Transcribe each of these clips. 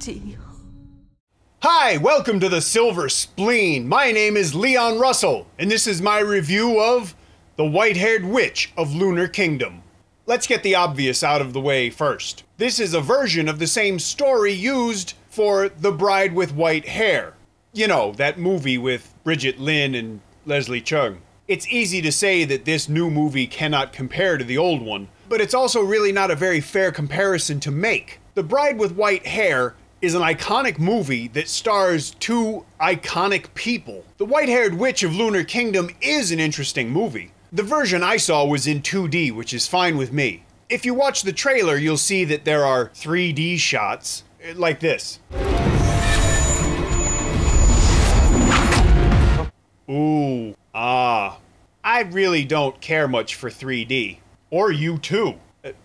己。 Hi, welcome to the Silver Spleen. My name is Leon Russell, and this is my review of The White-Haired Witch of Lunar Kingdom. Let's get the obvious out of the way first. This is a version of the same story used for The Bride with White Hair. You know, that movie with Bridget Lin and Leslie Chung. It's easy to say that this new movie cannot compare to the old one, but it's also really not a very fair comparison to make. The Bride with White Hair is an iconic movie that stars two iconic people. The White-Haired Witch of Lunar Kingdom is an interesting movie. The version I saw was in 2D, which is fine with me. If you watch the trailer, you'll see that there are 3D shots, like this. Ooh, I really don't care much for 3D. Or you too,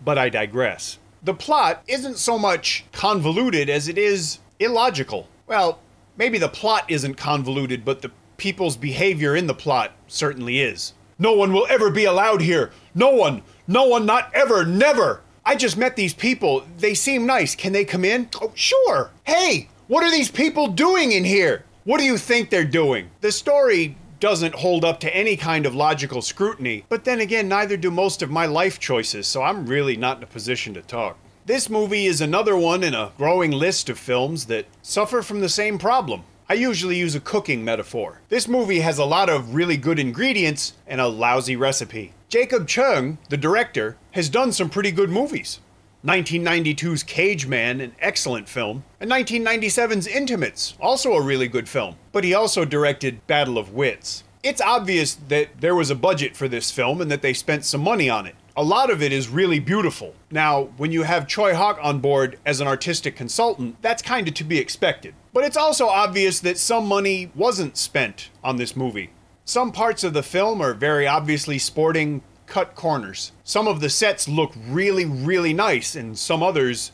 but I digress. The plot isn't so much convoluted as it is illogical. Well, maybe the plot isn't convoluted, but the people's behavior in the plot certainly is. No one will ever be allowed here. No one, not ever, never. I just met these people. They seem nice. Can they come in? Oh, sure. Hey, what are these people doing in here? What do you think they're doing? The story doesn't hold up to any kind of logical scrutiny, but then again, neither do most of my life choices, so I'm really not in a position to talk. This movie is another one in a growing list of films that suffer from the same problem. I usually use a cooking metaphor. This movie has a lot of really good ingredients and a lousy recipe. Jacob Chung, the director, has done some pretty good movies. 1992's Cage Man, an excellent film, and 1997's Intimates, also a really good film. But he also directed Battle of Wits. It's obvious that there was a budget for this film and that they spent some money on it. A lot of it is really beautiful. Now, when you have Choi Hawk on board as an artistic consultant, that's kind of to be expected. But it's also obvious that some money wasn't spent on this movie. Some parts of the film are very obviously sporting cut corners. Some of the sets look really, really nice, and some others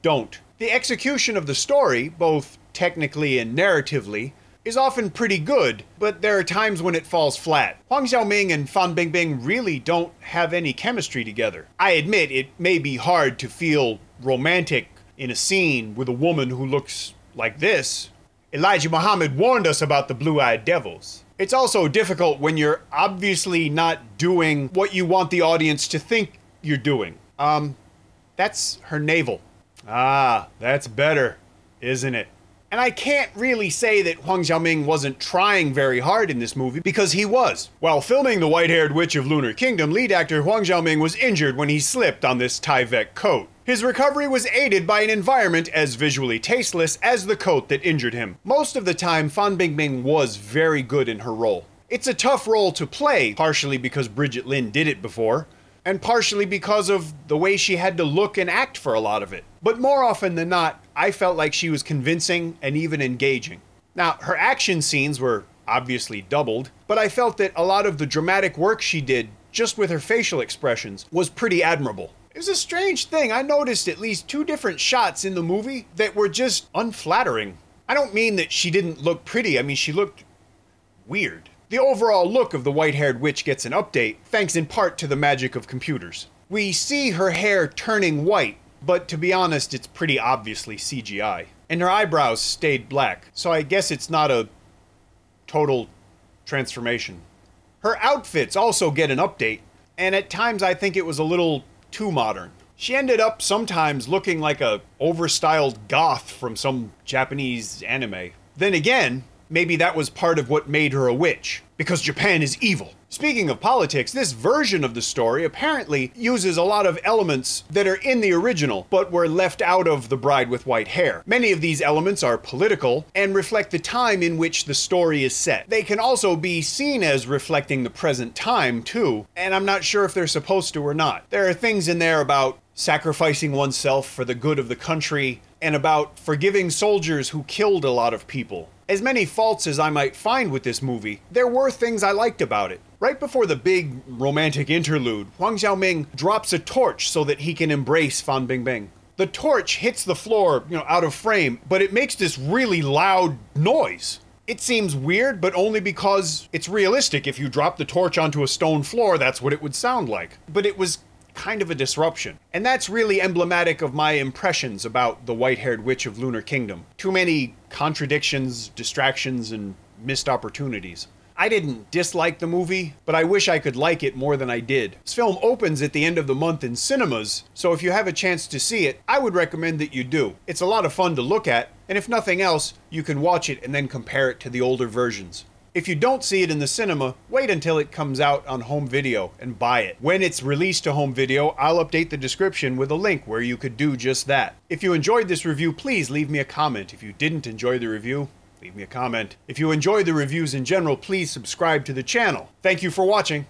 don't. The execution of the story, both technically and narratively, is often pretty good, but there are times when it falls flat. Huang Xiaoming and Bingbing really don't have any chemistry together. I admit it may be hard to feel romantic in a scene with a woman who looks like this. Elijah Muhammad warned us about the blue-eyed devils. It's also difficult when you're obviously not doing what you want the audience to think you're doing. That's her navel. Ah, that's better, isn't it? And I can't really say that Huang Xiaoming wasn't trying very hard in this movie, because he was. While filming The White-Haired Witch of Lunar Kingdom, lead actor Huang Xiaoming was injured when he slipped on this Tyvek coat. His recovery was aided by an environment as visually tasteless as the coat that injured him. Most of the time, Bingbing was very good in her role. It's a tough role to play, partially because Bridget Lin did it before, and partially because of the way she had to look and act for a lot of it. But more often than not, I felt like she was convincing and even engaging. Now, her action scenes were obviously doubled, but I felt that a lot of the dramatic work she did, just with her facial expressions, was pretty admirable. It was a strange thing. I noticed at least 2 different shots in the movie that were just unflattering. I don't mean that she didn't look pretty, I mean she looked weird. The overall look of the white-haired witch gets an update, thanks in part to the magic of computers. We see her hair turning white, but to be honest, it's pretty obviously CGI. And her eyebrows stayed black, so I guess it's not a total transformation. Her outfits also get an update, and at times I think it was a little too modern. She ended up sometimes looking like a overstyled goth from some Japanese anime. Then again, maybe that was part of what made her a witch, because Japan is evil. Speaking of politics, this version of the story apparently uses a lot of elements that are in the original, but were left out of The Bride with White Hair. Many of these elements are political and reflect the time in which the story is set. They can also be seen as reflecting the present time, too, and I'm not sure if they're supposed to or not. There are things in there about sacrificing oneself for the good of the country, and about forgiving soldiers who killed a lot of people. As many faults as I might find with this movie, there were things I liked about it. Right before the big romantic interlude, Huang Xiaoming drops a torch so that he can embrace Bingbing. The torch hits the floor, out of frame, but it makes this really loud noise. It seems weird, but only because it's realistic. If you drop the torch onto a stone floor, that's what it would sound like. But it was kind of a disruption. And that's really emblematic of my impressions about the white-haired witch of Lunar Kingdom. Too many contradictions, distractions, and missed opportunities. I didn't dislike the movie, but I wish I could like it more than I did. This film opens at the end of the month in cinemas, so if you have a chance to see it, I would recommend that you do. It's a lot of fun to look at, and if nothing else, you can watch it and then compare it to the older versions. If you don't see it in the cinema, wait until it comes out on home video and buy it. When it's released to home video, I'll update the description with a link where you could do just that. If you enjoyed this review, please leave me a comment. If you didn't enjoy the review, leave me a comment. If you enjoy the reviews in general, please subscribe to the channel. Thank you for watching.